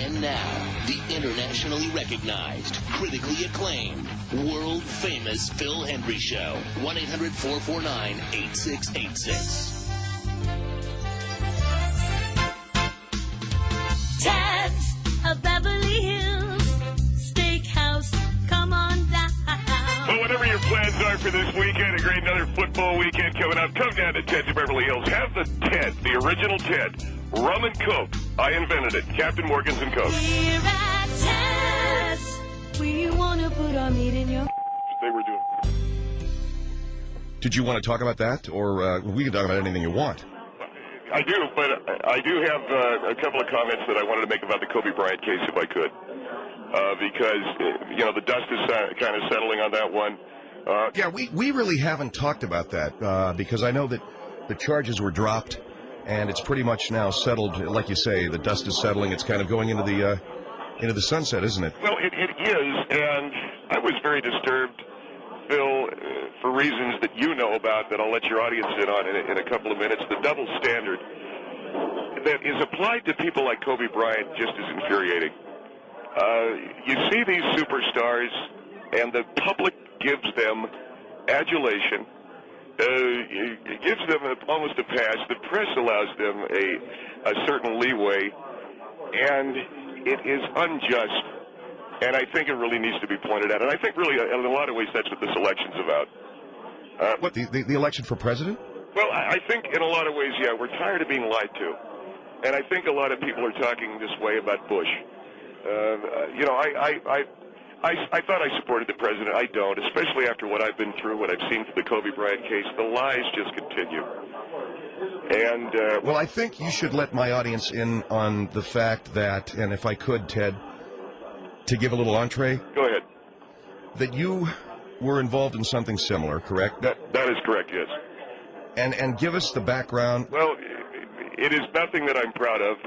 And now, the internationally recognized, critically acclaimed, world-famous Phil Hendrie Show. 1-800-449-8686. Ted's of Beverly Hills Steakhouse. Come on down. Well, whatever your plans are for this weekend, a great another football weekend coming up, come down to Ted's of Beverly Hills. Have the Ted, the original Ted, rum and Coke. I invented it. Captain Morgan's and Coke. Here at Ted's, we want to put our meat in your... They were doing. Did you want to talk about that, or we can talk about anything you want? I do, but I do have a couple of comments that I wanted to make about the Kobe Bryant case, if I could, because the dust is kind of settling on that one. Yeah, we really haven't talked about that because I know that the charges were dropped, and it's pretty much now settled. Like you say, the dust is settling. It's kind of going into the sunset, isn't it? Well, it is, and I was very disturbed, Phil, for reasons that you know about that I'll let your audience in on in a couple of minutes. The double standard that is applied to people like Kobe Bryant just is infuriating. You see these superstars, and the public gives them adulation, gives them almost a pass. The press allows them a certain leeway, and it is unjust. And I think it really needs to be pointed out. And I think really, in a lot of ways, that's what this election's about. What, the election for president? Well, I think in a lot of ways, yeah, we're tired of being lied to. And I think a lot of people are talking this way about Bush. I thought I supported the president. I don't, especially after what I've been through, what I've seen through the Kobe Bryant case. The lies just continue. And well, I think you should let my audience in on the fact that, and if I could, Ted, to give a little entree. Go ahead. That you were involved in something similar, correct? That is correct, yes. And give us the background. Well, it is nothing that I'm proud of,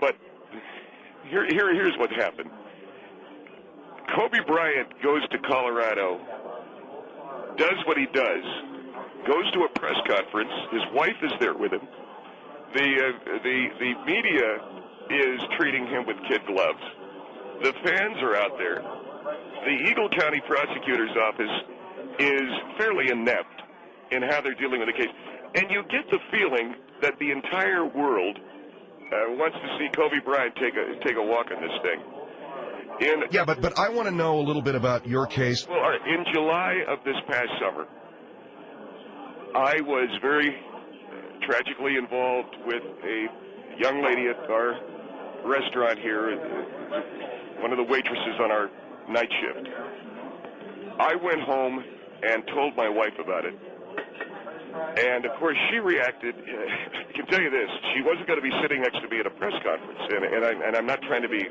but here's what happened. Kobe Bryant goes to Colorado, does what he does, goes to a press conference. His wife is there with him. The media is treating him with kid gloves. The fans are out there. The Eagle County Prosecutor's Office is fairly inept in how they're dealing with the case. And you get the feeling that the entire world wants to see Kobe Bryant take a walk on this thing. Yeah, but I want to know a little bit about your case. Well, all right, in July of this past summer, I was very tragically involved with a young lady at our restaurant here, one of the waitresses on our night shift. I went home and told my wife about it. And, of course, she reacted. I can tell you this. She wasn't going to be sitting next to me at a press conference, and I'm not trying to be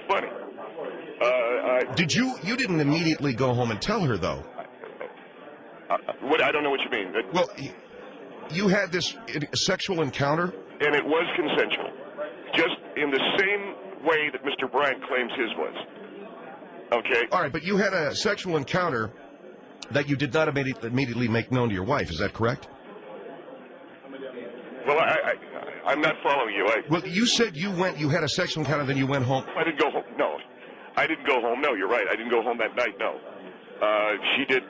funny. Did you didn't immediately go home and tell her, though? What? I don't know what you mean. Well, you had this sexual encounter? And it was consensual. Just in the same way that Mr. Bryant claims his was. Okay? All right, but you had a sexual encounter that you did not immediately make known to your wife. Is that correct? Well, I'm not following you. Well, you said you had a sexual encounter, then you went home. I didn't go home. No. I didn't go home. No, you're right. I didn't go home that night, no. She did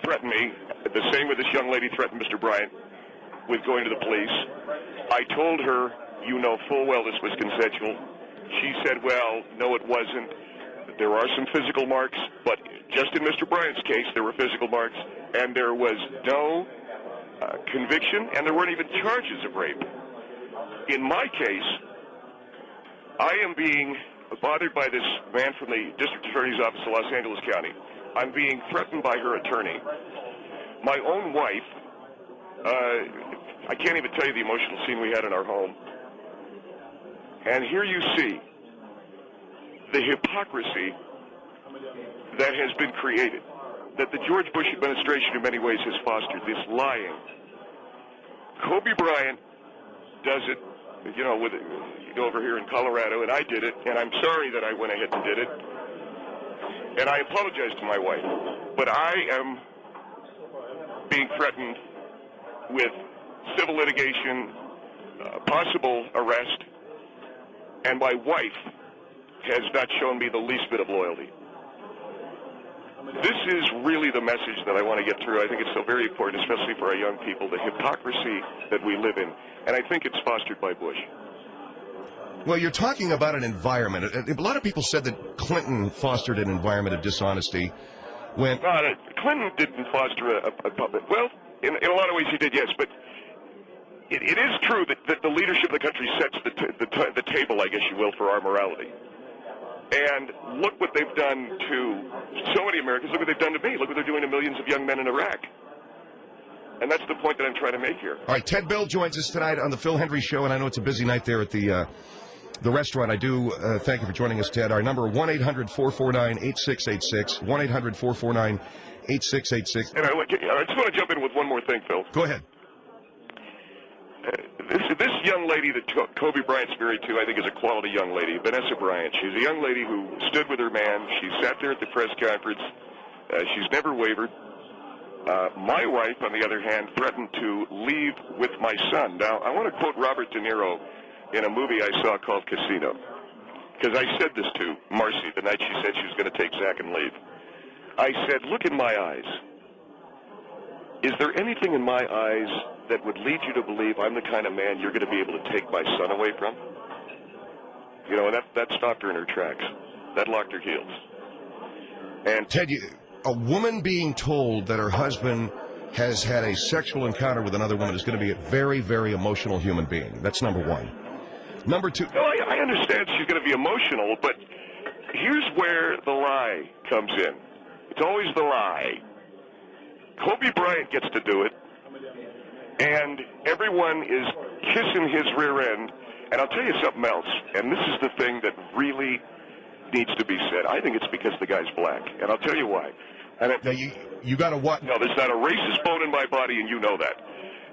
threaten me, the same way this young lady threatened Mr. Bryant with going to the police. I told her, you know full well this was consensual. She said, well, no, it wasn't. There are some physical marks, but just in Mr. Bryant's case, there were physical marks, and there was no conviction, and there weren't even charges of rape. In my case, I am being bothered by this man from the District Attorney's Office of Los Angeles County. I'm being threatened by her attorney. My own wife, I can't even tell you the emotional scene we had in our home. And here you see the hypocrisy that has been created, that the George Bush administration in many ways has fostered, this lying. Kobe Bryant does it, over here in Colorado, and I did it, and I'm sorry that I went ahead and did it. And I apologize to my wife, but I am being threatened with civil litigation, possible arrest, And my wife has not shown me the least bit of loyalty. This is really the message that I want to get through. I think it's so very important, especially for our young people, the hypocrisy that we live in. And I think it's fostered by Bush. Well, you're talking about an environment. A lot of people said that Clinton fostered an environment of dishonesty. When Clinton didn't foster a public. Well, in a lot of ways he did, yes. But it is true that the leadership of the country sets the table, I guess you will, for our morality. And look what they've done to so many Americans. Look what they've done to me. Look what they're doing to millions of young men in Iraq. And that's the point that I'm trying to make here. All right, Ted Bill joins us tonight on the Phil Hendrie Show, and I know it's a busy night there at the restaurant. I do thank you for joining us, Ted. Our number, 1-800-449-8686, 1-800-449-8686. And I just want to jump in with one more thing, Phil. Go ahead. This young lady that Kobe Bryant's married to, I think, is a quality young lady, Vanessa Bryant. She's a young lady who stood with her man. She sat there at the press conference. She's never wavered. My wife, on the other hand, threatened to leave with my son. Now, I want to quote Robert De Niro in a movie I saw called Casino, because I said this to Marcy the night she said she was going to take Zach and leave. I said, look in my eyes. Is there anything in my eyes that would lead you to believe I'm the kind of man you're going to be able to take my son away from? You know, and that stopped her in her tracks. That locked her heels. And Ted, a woman being told that her husband has had a sexual encounter with another woman is going to be a very, very emotional human being. That's number one. Number two. No, I understand she's going to be emotional, but here's where the lie comes in. It's always the lie. Kobe Bryant gets to do it, and everyone is kissing his rear end. And I'll tell you something else, and this is the thing that really needs to be said. I think it's because the guy's black, and I'll tell you why. And now you got to what? No, there's not a racist bone in my body, and you know that.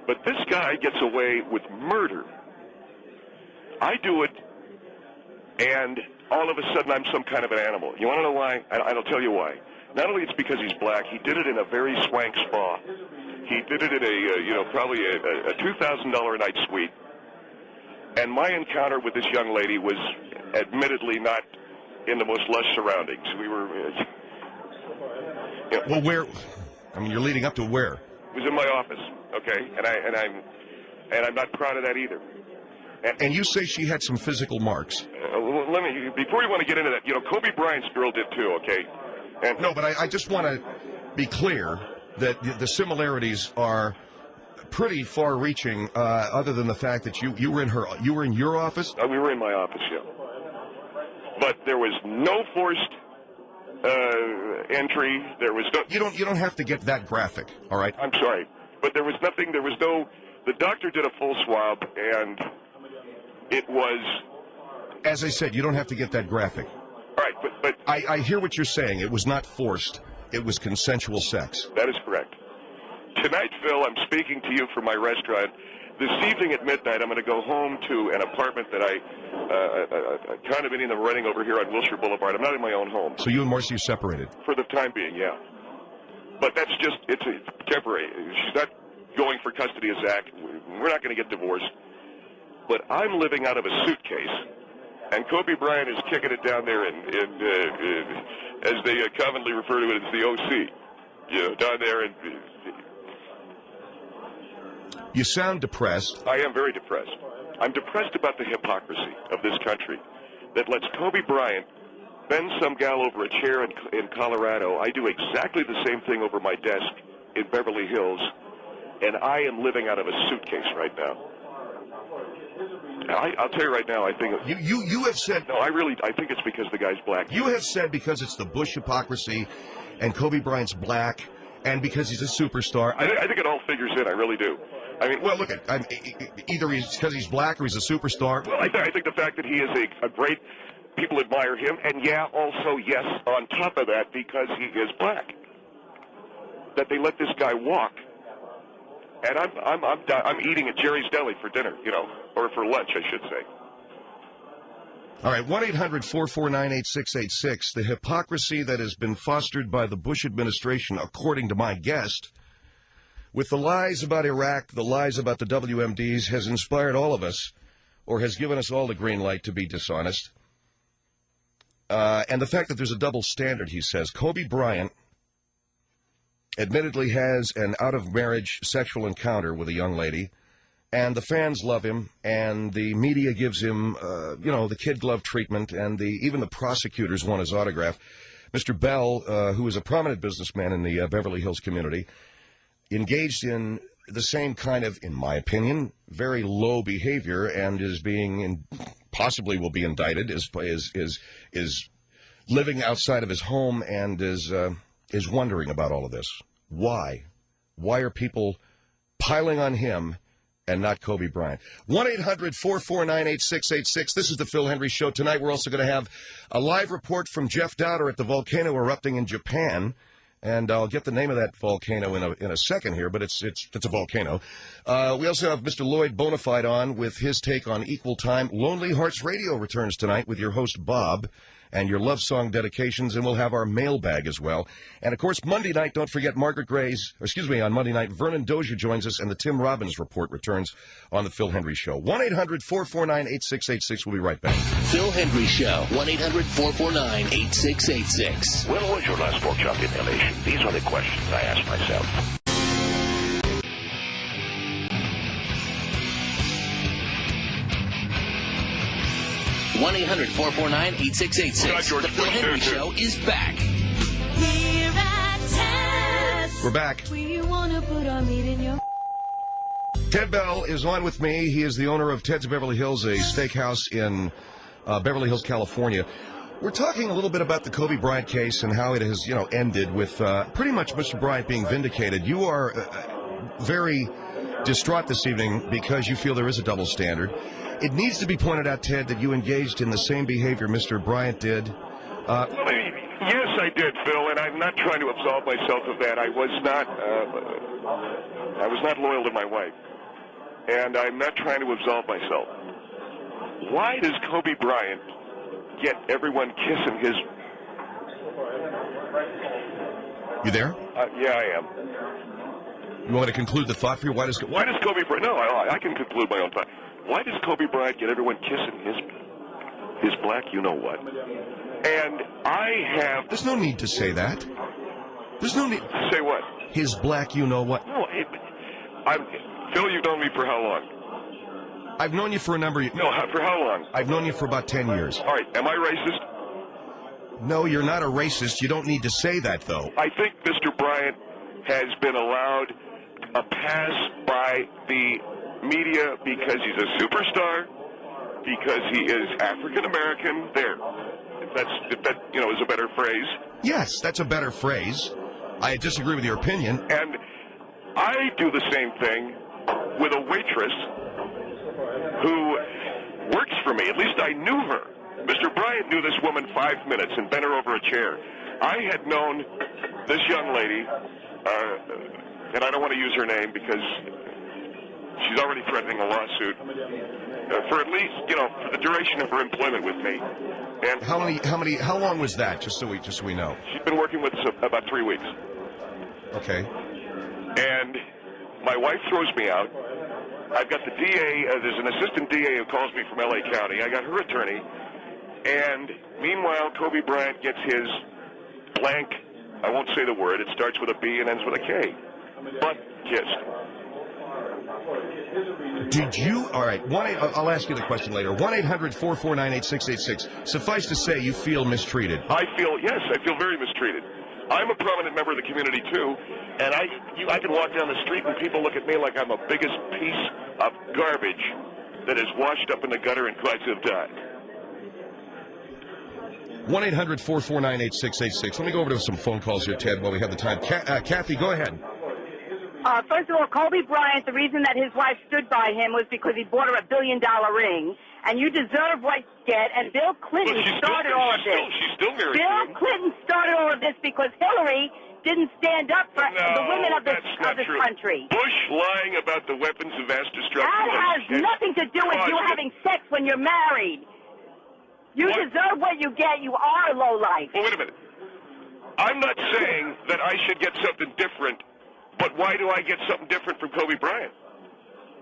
But this guy gets away with murder. I do it, and all of a sudden I'm some kind of an animal. You want to know why? I'll tell you why. Not only it's because he's black, he did it in a very swank spa. He did it in probably a $2,000 a night suite. And my encounter with this young lady was admittedly not in the most lush surroundings. We were... Well, where? I mean, you're leading up to where? It was in my office, okay? And I'm not proud of that either. And you say she had some physical marks. Let me, before you want to get into that, Kobe Bryant's girl did too, okay? And no, but I just want to be clear that the similarities are pretty far-reaching. Other than the fact that you were in your office. We were in my office, yeah. But there was no forced entry. There was no. You don't have to get that graphic, all right? I'm sorry, but there was nothing. There was no. The doctor did a full swab, and it was. As I said, you don't have to get that graphic. All right, but I hear what you're saying. It was not forced. It was consensual sex. That is correct. Tonight, Phil, I'm speaking to you from my restaurant. This evening at midnight, I'm going to go home to an apartment that I condominium I'm renting over here on Wilshire Boulevard. I'm not in my own home. So you and Marcy are separated? For the time being, yeah. But that's just, it's temporary. She's not going for custody of Zach. We're not going to get divorced. But I'm living out of a suitcase. And Kobe Bryant is kicking it down there in as they commonly refer to it as the OC. Down there. And you sound depressed. I am very depressed. I'm depressed about the hypocrisy of this country that lets Kobe Bryant bend some gal over a chair in Colorado. I do exactly the same thing over my desk in Beverly Hills, and I am living out of a suitcase right now. I'll tell you right now, I think... You have said... No, I think it's because the guy's black. You have said because it's the Bush hypocrisy, and Kobe Bryant's black, and because he's a superstar. I think it all figures in, I really do. I mean... Well, look, either he's because he's black or he's a superstar. Well, I think the fact that he is a great... People admire him, and also, yes, on top of that, because he is black. That they let this guy walk. And I'm eating at Jerry's Deli for dinner, or for lunch, I should say. All right, 1-800-449-8686. The hypocrisy that has been fostered by the Bush administration, according to my guest, with the lies about Iraq, the lies about the WMDs, has inspired all of us. or has given us all the green light to be dishonest. And the fact that there's a double standard, he says. Kobe Bryant admittedly has an out-of-marriage sexual encounter with a young lady, and the fans love him, and the media gives him, the kid glove treatment, and even the prosecutors want his autograph. Mr. Bell, who is a prominent businessman in the Beverly Hills community, engaged in the same kind of, in my opinion, very low behavior, and is being, possibly will be indicted, is living outside of his home, and is wondering about all of this. Why? Why are people piling on him and not Kobe Bryant? 1-800-449-8686. This is the Phil Hendry Show. Tonight we're also going to have a live report from Jeff Dowder at the volcano erupting in Japan. And I'll get the name of that volcano in a second here, but it's a volcano. We also have Mr. Lloyd Bonafide on with his take on Equal Time. Lonely Hearts Radio returns tonight with your host, Bob, and your love song dedications, and we'll have our mailbag as well. And, of course, Monday night, don't forget on Monday night, Vernon Dozier joins us, and the Tim Robbins Report returns on the Phil Hendry Show. 1-800-449-8686. We'll be right back. Phil Hendry Show, 1-800-449-8686. When was your last pork chop inhalation? These are the questions I ask myself. 1-800-449-8686. The Phil Hendry Show is back. Here at Ted's, We're back. we want to put our meat in your... Ted Bell is on with me. He is the owner of Ted's Beverly Hills, a steakhouse in Beverly Hills, California. We're talking a little bit about the Kobe Bryant case and how it has, ended with pretty much Mr. Bryant being vindicated. You are very distraught this evening because you feel there is a double standard. It needs to be pointed out, Ted, that you engaged in the same behavior Mr. Bryant did. Yes, I did, Phil, and I'm not trying to absolve myself of that. I was not loyal to my wife, and I'm not trying to absolve myself. Why does Kobe Bryant get everyone kissing his... You there? Yeah, I am. You want to conclude the thought for you? Why does Kobe Bryant... No, I can conclude my own thought. Why does Kobe Bryant get everyone kissing his black you-know-what? And I have... There's no need to say that. There's no need... Say what? His black you-know-what. No, Phil, you've known me for how long? I've known you for a number of... No, for how long? I've known you for about 10 years. All right, am I racist? No, you're not a racist. You don't need to say that, though. I think Mr. Bryant has been allowed a pass by the media because he's a superstar, because he is African-American. There. If that is a better phrase. Yes, that's a better phrase. I disagree with your opinion. And I do the same thing with a waitress who works for me. At least I knew her. Mr. Bryant knew this woman 5 minutes and bent her over a chair. I had known this young lady, and I don't want to use her name because she's already threatening a lawsuit for at least, for the duration of her employment with me. And how long was that? Just so we know. She's been working with us about 3 weeks. Okay. And my wife throws me out. I've got the DA. There's an assistant DA who calls me from L.A. County. I got her attorney. And meanwhile, Kobe Bryant gets his blank. I won't say the word. It starts with a B and ends with a K. Butt kissed. Did you? All right. I'll ask you the question later. 1-800-449-8686. Suffice to say, you feel mistreated. I feel very mistreated. I'm a prominent member of the community, too, and I can walk down the street and people look at me like I'm the biggest piece of garbage that is washed up in the gutter and cries have died. 1-800-449-8686. Let me go over to some phone calls here, Ted, while we have the time. Kathy, go ahead. First of all, Kobe Bryant, the reason that his wife stood by him was because he bought her $1 billion ring, and you deserve what you get, and Bill Clinton started all of this. She's still married to Bill him. Clinton started all of this because Hillary didn't stand up for the women of this true. country. Bush lying about the weapons of mass destruction. That has nothing to do with you having sex when you're married. You deserve what you get. You are a lowlife. Well, wait a minute. I'm not saying that I should get something different, but why do I get something different from Kobe Bryant?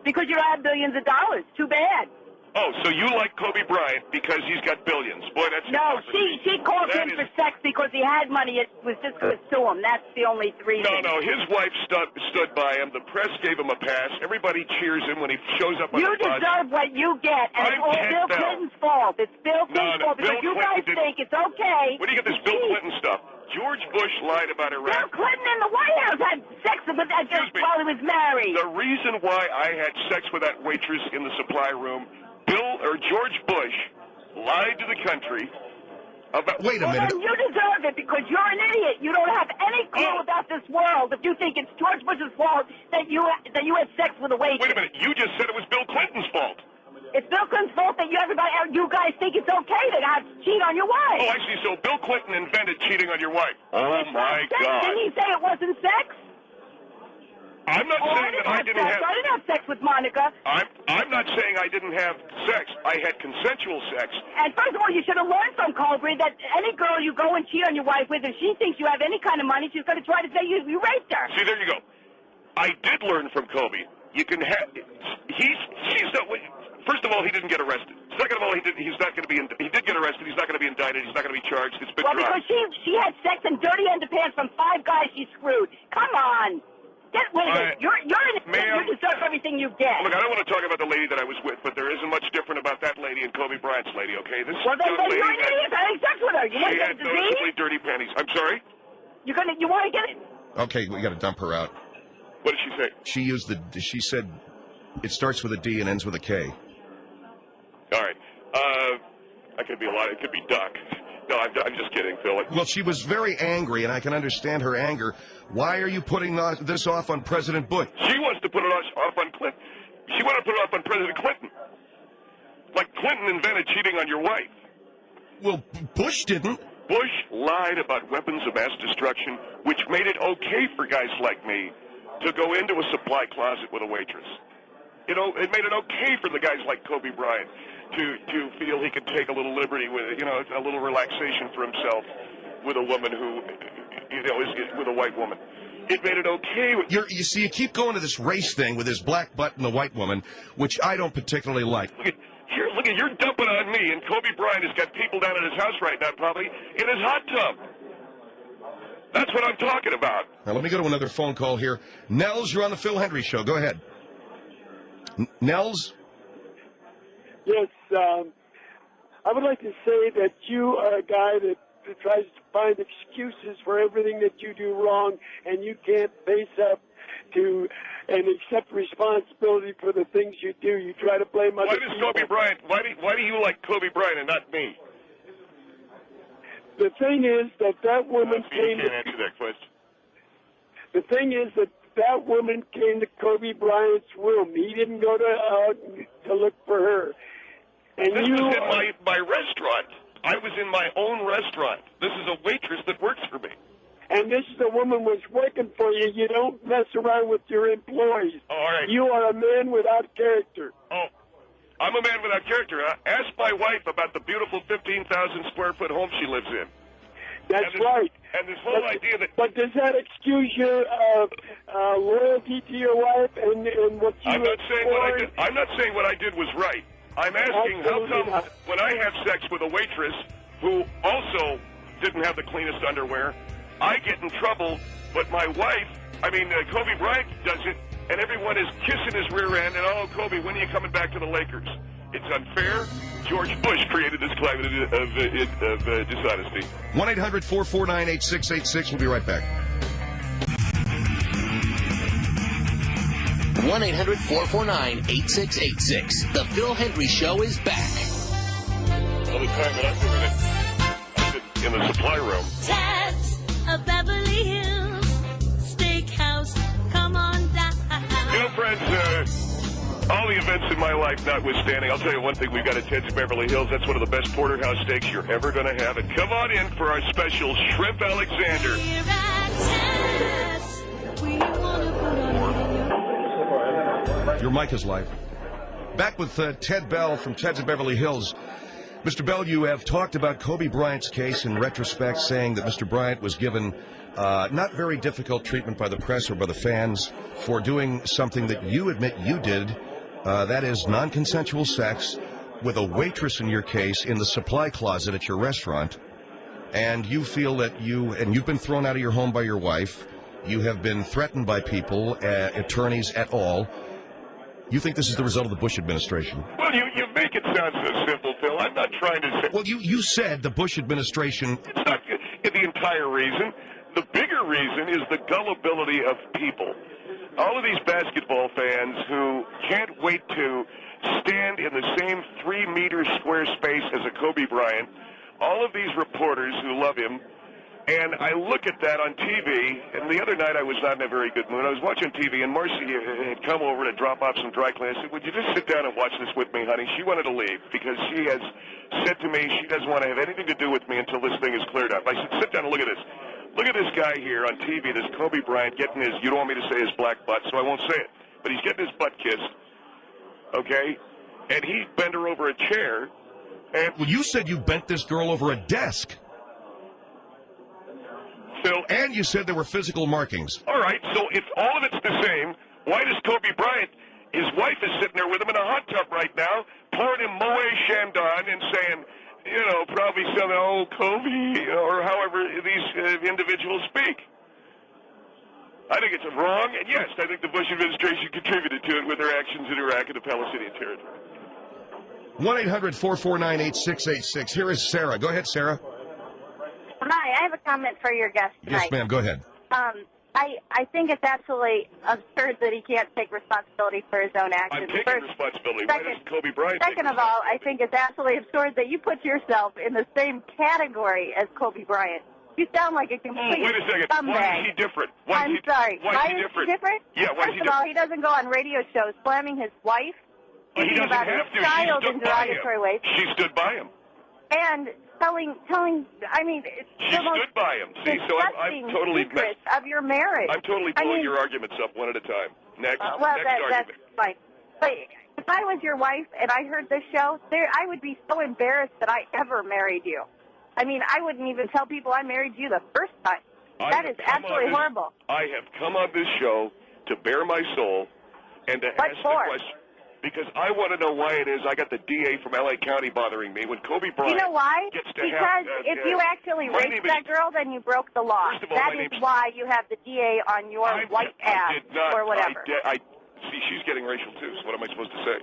Because you have billions of dollars. Too bad. Oh, so you like Kobe Bryant because he's got billions. Boy, that's No, she called That him is- for sex because he had money. It was just going to sue him. That's the only reason. No, his wife stood by him. The press gave him a pass. Everybody cheers him when he shows up on You the bus. deserve what you get, and it's I'm all Ted Bill Bell. Clinton's fault. It's Bill Clinton's fault because Bill you guys Clinton think it's okay. Where do you get this Bill Clinton stuff? George Bush lied about Bill Iraq. Clinton in the White House had sex with that just Excuse me. while he was married. The reason why I had sex with that waitress in the supply room, George Bush lied to the country about. Wait a Well, minute. then you deserve it because you're an idiot. You don't have any clue about this world if you think it's George Bush's fault that you had sex with a waitress. Wait a minute. You just said it was Bill Clinton's fault. It's Bill Clinton's fault that you guys think it's okay to have cheat on your wife. Oh, I see. So Bill Clinton invented cheating on your wife. Oh, my Sex. God. Didn't he say it wasn't sex? I'm not Oh, saying that I didn't sex. have. I didn't have sex with Monica. I'm not saying I didn't have sex. I had consensual sex. And first of all, you should have learned from Colby that any girl you go and cheat on your wife with, if she thinks you have any kind of money, she's going to try to say you raped her. See, there you go. I did learn from Kobe. You can have. She's not. First of all, he didn't get arrested. Second of all, he's not going to be. He did get arrested. He's not going to be indicted. He's not going to be charged. It's been Well, dropped. because she had sex in dirty underpants from 5 guys she screwed. Come on. Get rid of it. You're an ma'am, you deserve everything you get. Look, I don't want to talk about the lady that I was with, but there isn't much different about that lady and Kobe Bryant's lady, okay? This Well, then young lady you're an idiot for having sex with her. You want she to had get a disease? noticeably dirty panties. I'm sorry? You want to get it? Okay, we got to dump her out. What did she say? She said it starts with a D and ends with a K. All right. That could be a lot. It could be Duck. No, I'm just kidding, Phil. Well, she was very angry, and I can understand her anger. Why are you putting this off on President Bush? She wants to put it off on Clinton. She wanted to put it off on President Clinton. Like Clinton invented cheating on your wife. Well, Bush didn't. Bush lied about weapons of mass destruction, which made it okay for guys like me to go into a supply closet with a waitress. You know, it made it okay for the guys like Kobe Bryant to feel he could take a little liberty with, a little relaxation for himself with a woman who, is with a white woman. It made it okay. You see, you keep going to this race thing with this black butt and the white woman, which I don't particularly like. Look at, you're dumping on me, and Kobe Bryant has got people down at his house right now, probably in his hot tub. That's what I'm talking about. Now, let me go to another phone call here. Nels, you're on the Phil Hendry Show. Go ahead. Nels? Yes, I would like to say that you are a guy that tries to find excuses for everything that you do wrong, and you can't face up to and accept responsibility for the things you do. You try to blame other people. Why does Kobe Bryant? Why do you like Kobe Bryant and not me? The thing is that woman You can't answer that question. The thing is that woman came to Kobe Bryant's room. He didn't go to look for her. And This you was in my restaurant. I was in my own restaurant. This is a waitress that works for me. And this is the woman was working for you. You don't mess around with your employees. Oh, all right. You are a man without character. Oh, I'm a man without character. Huh? Ask my wife about the beautiful 15,000 square foot home she lives in. That's right. And this whole idea that... But does that excuse your loyalty to your wife and what you... I'm not saying what I did. I'm not saying what I did was right. I'm asking how come when I have sex with a waitress who also didn't have the cleanest underwear, I get in trouble, but my wife, Kobe Bryant does it, and everyone is kissing his rear end, and, oh, Kobe, when are you coming back to the Lakers? It's unfair. George Bush created this climate of dishonesty. 1-800-449-8686. We'll be right back. 1-800-449-8686. The Phil Hendry Show is back. All the time that I'm doing it, in the supply room. Ted's of Beverly Hills Steakhouse. Come on down. You know, friends, all the events in my life notwithstanding, I'll tell you one thing. We've got at Ted's Beverly Hills. That's one of the best porterhouse steaks you're ever going to have. And come on in for our special Shrimp Alexander. Here at Ted's, we want to put our meat in your... Your mic is live. Back with Ted Bell from Ted's of Beverly Hills. Mr. Bell, you have talked about Kobe Bryant's case in retrospect, saying that Mr. Bryant was given not very difficult treatment by the press or by the fans for doing something that you admit you did, that is non-consensual sex with a waitress in your case in the supply closet at your restaurant, and you feel that you've been thrown out of your home by your wife, you have been threatened by people, attorneys et al. You think this is the result of the Bush administration? Well, you make it sound so simple, Phil. I'm not trying to say... Well, you said the Bush administration... It's not the entire reason. The bigger reason is the gullibility of people. All of these basketball fans who can't wait to stand in the same 3-meter square space as a Kobe Bryant, all of these reporters who love him, and I look at that on TV, and the other night I was not in a very good mood. I was watching TV, and Marcy had come over to drop off some dry cleaning. I said, would you just sit down and watch this with me, honey? She wanted to leave because she has said to me she doesn't want to have anything to do with me until this thing is cleared up. I said, sit down and look at this. Look at this guy here on TV, this Kobe Bryant, getting his, you don't want me to say his black butt, so I won't say it, but he's getting his butt kissed, okay? And he bent her over a chair. And well, you said you bent this girl over a desk. Phil, and you said there were physical markings. All right, so if all of it's the same, why does Kobe Bryant, his wife is sitting there with him in a hot tub right now, pouring him Moet Chandon and saying, you know, probably something, oh, Kobe, or however these individuals speak. I think it's wrong, and yes, I think the Bush administration contributed to it with their actions in Iraq and the Palestinian territory. 1-800-449-8686. Here is Sarah. Go ahead, Sarah. Hi, I have a comment for your guest tonight. Yes, ma'am. Go ahead. I think it's absolutely absurd that he can't take responsibility for his own actions. I'm taking responsibility. Why doesn't Kobe Bryant Second of all, I think it's absolutely absurd that you put yourself in the same category as Kobe Bryant. You sound like a complete wait a second. scumbag. Why is he different? I'm sorry. Why is he different? Yeah, why is he different? First of all, he doesn't go on radio shows slamming his wife, he doesn't about have his to. child in She stood by him. derogatory ways. She stood by him. And telling, I mean, it's she the most stood by him. See, so I'm totally secret of your marriage. I'm totally blowing your arguments up one at a time. Next, well, next that's argument. fine. But if I was your wife and I heard this show, I would be so embarrassed that I ever married you. I mean, I wouldn't even tell people I married you the first time. That is absolutely horrible. I have come on this show to bare my soul and to ask the question. Because I want to know why it is I got the DA from L.A. County bothering me when Kobe Bryant You know why? gets to because have... if you actually raped that girl, then you broke the law. First of all, that is why you have the DA on your white ass or whatever. See, she's getting racial, too, so what am I supposed to say?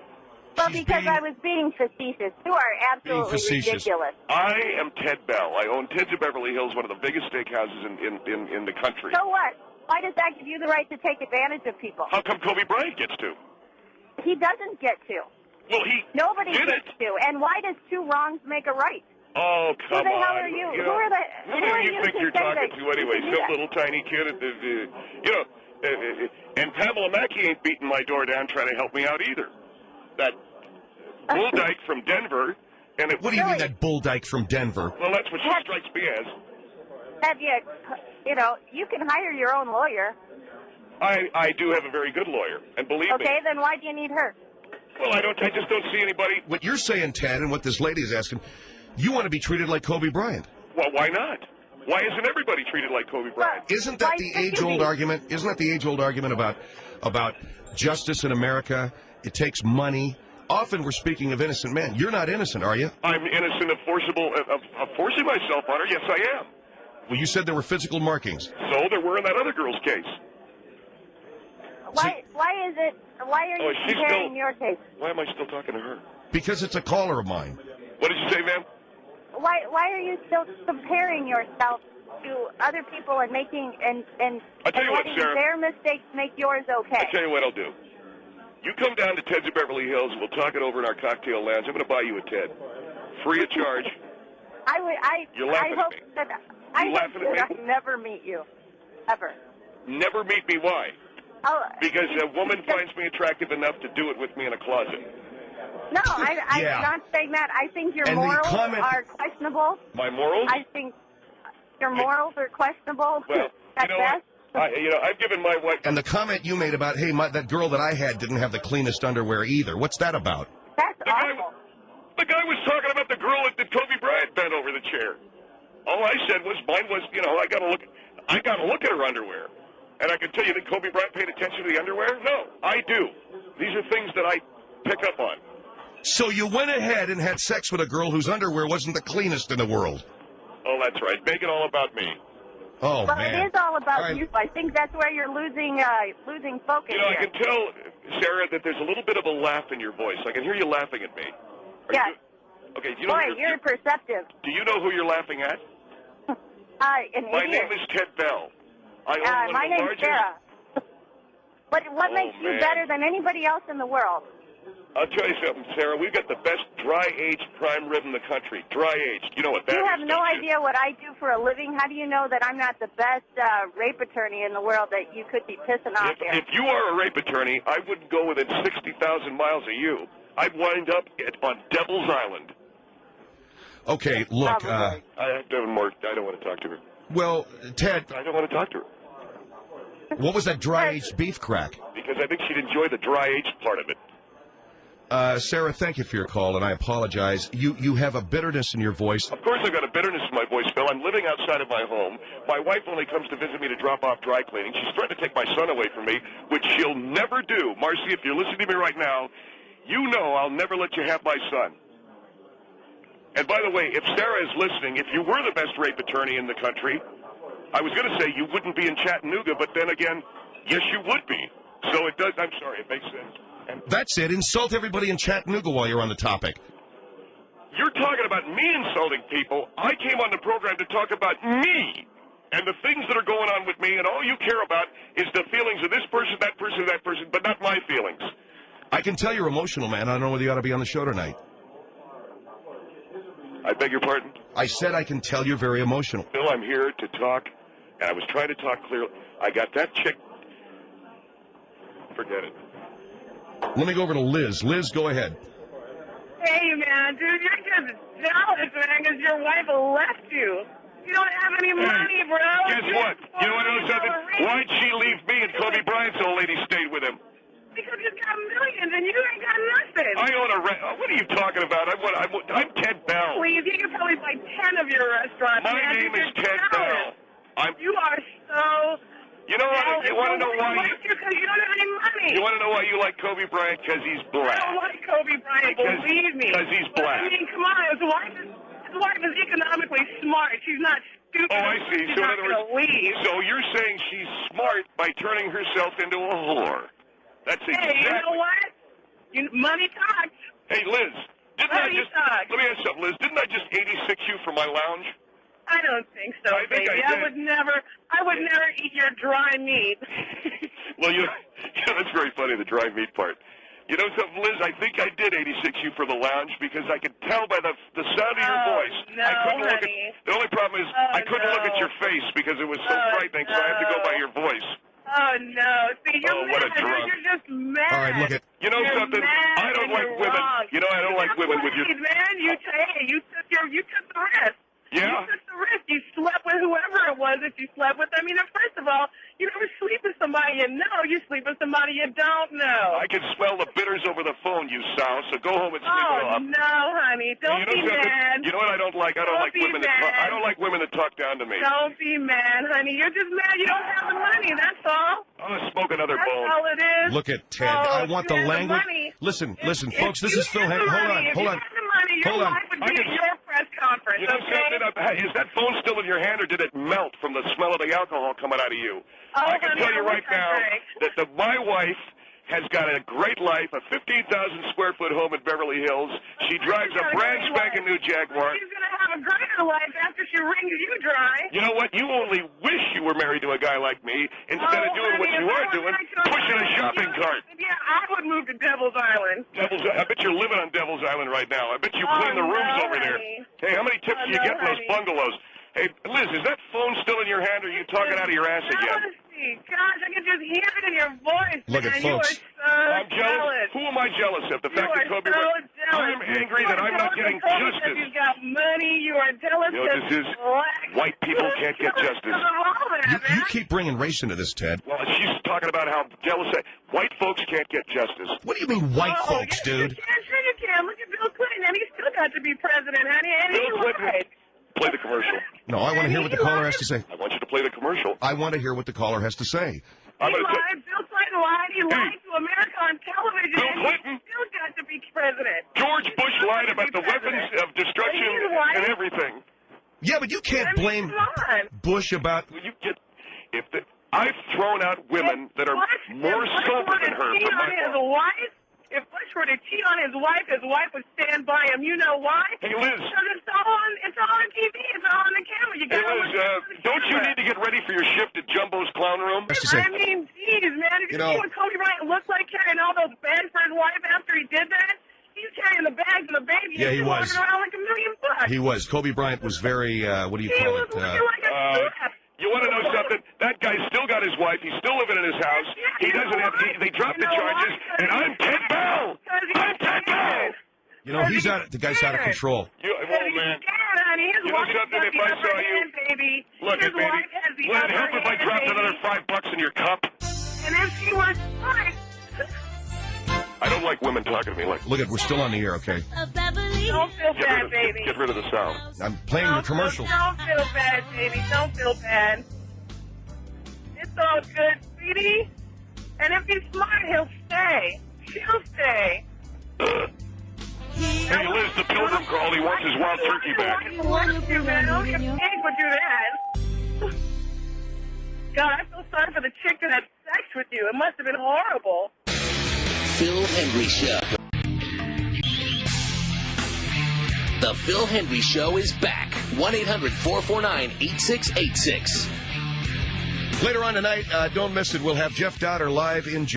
Well, because I was being facetious. You are absolutely ridiculous. I am Ted Bell. I own Ted's of Beverly Hills, one of the biggest steakhouses in the country. So what? Why does that give you the right to take advantage of people? How come Kobe Bryant gets to? He doesn't get to. Well, Nobody gets to. And why does two wrongs make a right? Oh, come on. Who the hell are you? Who are you think you're talking to anyway? Some little tiny kid at the, and Pamela Mackey ain't beating my door down trying to help me out either. That bull dyke from Denver. What do you mean that bull dyke from Denver? Well, that's what she strikes me as. You can hire your own lawyer. I do have a very good lawyer, and believe me. Okay, then why do you need her? Well, I just don't see anybody. What you're saying, Ted, and what this lady is asking, you want to be treated like Kobe Bryant. Well, why not? Why isn't everybody treated like Kobe Bryant? Isn't that the age-old argument? Isn't that the age-old argument about justice in America? It takes money. Often we're speaking of innocent men. You're not innocent, are you? I'm innocent of forcing myself on her. Yes, I am. Well, you said there were physical markings. So there were in that other girl's case. Why are you comparing your case? Why am I still talking to her? Because it's a caller of mine. What did you say, ma'am? Why are you still comparing yourself to other people and making and letting their mistakes make yours okay? I tell you what I'll do. You come down to Ted's of Beverly Hills, and we'll talk it over in our cocktail lounge. I'm going to buy you a Ted, free of charge. You're laughing at me. I hope that I never meet you, ever. Never meet me? Why? Oh, because a woman finds me attractive enough to do it with me in a closet. No, I'm not saying that. I think your morals are questionable. My morals? I think your morals are questionable at best. I've given my wife... And the comment you made about, hey, that girl that I had didn't have the cleanest underwear either. What's that about? That's awful. The guy was talking about the girl that Kobe Bryant bent over the chair. All I said was, mine was, I got to look at her underwear. And I can tell you that Kobe Bryant paid attention to the underwear? No, I do. These are things that I pick up on. So you went ahead and had sex with a girl whose underwear wasn't the cleanest in the world. Oh, that's right. Make it all about me. Oh, well, man. it is all about right. you. I think that's where you're losing focus. You know, I here. can tell, Sarah, that there's a little bit of a laugh in your voice. I can hear you laughing at me. Yes. Okay, do you know Boy, you're perceptive. Do you know who you're laughing at? An My idiot. name is Ted Bell. I own one my of the name's largest... Sarah. What makes you man. better than anybody else in the world? I'll tell you something, Sarah. We've got the best dry-aged prime rib in the country. Dry-aged. You know what that is? You have no don't you? idea what I do for a living. How do you know that I'm not the best rape attorney in the world that you could be pissing off here? If you are a rape attorney, I wouldn't go within 60,000 miles of you. I'd wind up on Devil's Island. Okay, look. I don't want to talk to her. Well, Ted. I don't want to talk to her. What was that dry-aged beef crack? Because I think she'd enjoy the dry-aged part of it. Sarah, thank you for your call, and I apologize. You have a bitterness in your voice. Of course I've got a bitterness in my voice, Phil. I'm living outside of my home. My wife only comes to visit me to drop off dry cleaning. She's trying to take my son away from me, which she'll never do. Marcy, if you're listening to me right now, you know I'll never let you have my son. And by the way, if Sarah is listening, if you were the best rape attorney in the country, I was going to say you wouldn't be in Chattanooga, but then again, yes, you would be. So it does. I'm sorry, it makes sense. That's it. Insult everybody in Chattanooga while you're on the topic. You're talking about me insulting people. I came on the program to talk about me and the things that are going on with me, and all you care about is the feelings of this person, that person, but not my feelings. I can tell you're emotional, man. I don't know whether you ought to be on the show tonight. I beg your pardon? I said I can tell you're very emotional. Bill, I'm here to talk, and I was trying to talk clearly. I got that chick. Forget it. Let me go over to Liz. Liz, go ahead. Hey, man, dude, you're just jealous, man, because your wife left you. You don't have any money, bro. Guess what? You want to know something? Why'd she leave me and Kobe Bryant's old lady stayed with him? Because you've got millions and you ain't got nothing. I own a what are you talking about? I'm Ted Bell. Please, you can probably buy 10 of your restaurants, My man. name is You're Ted jealous. Bell. You are so... You know what? You want to know why? Because you don't have any money. You want to know why you like Kobe Bryant? Because he's black. I don't like Kobe Bryant, believe me. Because he's black. I mean, come on, his wife is economically smart. She's not stupid. Oh, I see. She's So in not other going to words, leave. so you're saying she's smart by turning herself into a whore. That's exactly. Hey, you know what? Money talks. Hey, Liz, let me ask you something, Liz. Didn't I just 86 you for my lounge? I don't think so, I think baby. I I would never eat your dry meat. Well, that's very funny, the dry meat part. You know something, Liz? I think I did 86 you for the lounge because I could tell by the sound of your voice. No, I couldn't look at. honey. The only problem is I couldn't look at your face because it was so frightening, so I had to go by your voice. Oh, no. See, you're what a mad. drunk. You're just mad. All right, look at. You know You're something? mad I don't and like you're women. wrong. You know I don't like women with your. Man, you took the risk. Yeah. You took the risk. You slept with whoever it was that you slept with. I mean, first of all, you never sleep with somebody you know. You sleep with somebody you don't know. I can smell the bitters over the phone, you sow. So go home and sleep it off. No, honey. Don't be mad. You know what I don't like? I don't like women that talk. I don't like women that talk down to me. Don't be mad, honey. You're just mad you don't have the money. That's all. I'm gonna smoke another That's bone. all it is. Look at Ted. Oh, I want the you had language. money. Listen, If folks. This you is Phil had Henry. the Hold money, on. If you had the money, your Hold on. life would be at your press conference, You know okay? something? Is that phone still in your hand, or did it melt from the smell of the alcohol coming out of you? Oh, I can honey, tell you I right wish I now drank. that my wife has got a great life, a 15,000 square foot home in Beverly Hills. She drives a brand spanking new Jaguar. She's going to have a greater life after she wrings you dry. You know what? You only wish you were married to a guy like me instead of doing what you are doing, pushing a shopping cart. Yeah, I would move to Devil's Island. I bet you're living on Devil's Island right now. I bet you clean the rooms over there. honey. Hey, how many tips do you get in those bungalows? Hey, Liz, is that phone still in your hand, or are you talking out of your ass again? Gosh, I can just hear it in your voice. Look at man. folks. You are so I'm jealous. Who am I jealous of? The fact that Kobe jealous. I'm angry that I'm not getting justice. You've got money. You are jealous. You know, this is white people can't get justice. You keep bringing race into this, Ted. Well, she's talking about how jealous white folks can't get justice. What do you mean, white folks, dude? Sure you can. Look at Bill Clinton, and he still got to be president, honey. And he Bill Clinton. lied. Play the commercial. No, I want to hear what the caller has to say. I want you to play the commercial. I want to hear what the caller has to say. I'm He gonna lied. Bill Clinton lied. He lied to America on television. Bill and Clinton? He still got to be president. George about the weapons of destruction and everything. Yeah, but you can't blame Bush about... I've thrown out women that are more sober than her. If Bush were to cheat on his wife would stand by him. You know why? Hey, Liz. Because it's all on TV. It's all on the camera. You got don't you need to get ready for your shift at Jumbo's Clown Room? I mean, geez, man. Did you see what Kobe Bryant looked like carrying all those bags for his wife after he did that? He's carrying the bags and the baby. Yeah, he was. Walking around like $1 million. He was. Kobe Bryant was very, what do you call it? He was looking like a you want to know something? That guy's still got his wife. He's still living in his house. He doesn't have. They dropped the charges, and I'm Ted Bell. I'm Ted Bell. You know, he's out. The guy's out of control. Man. You know something? If I saw you, look at baby. Would it help if I dropped another $5 in your cup? And if she was fine. I don't like women talking to me like. Look, we're still on the air, okay? Don't feel bad, baby. Get rid of the sound. I'm playing the commercials. Don't feel bad, baby. Don't feel bad. It's all good, sweetie. And if he's smart, he'll stay. She'll stay. Hey, Liz, the Pilgrim called. He wants his wild turkey back. Don't get paid for do that. God, I feel sorry for the chick that had sex with you. It must have been horrible. Phil Hendrie Show. The Phil Hendrie Show is back. 1-800-449-8686. Later on tonight, don't miss it. We'll have Jeff Dowder live in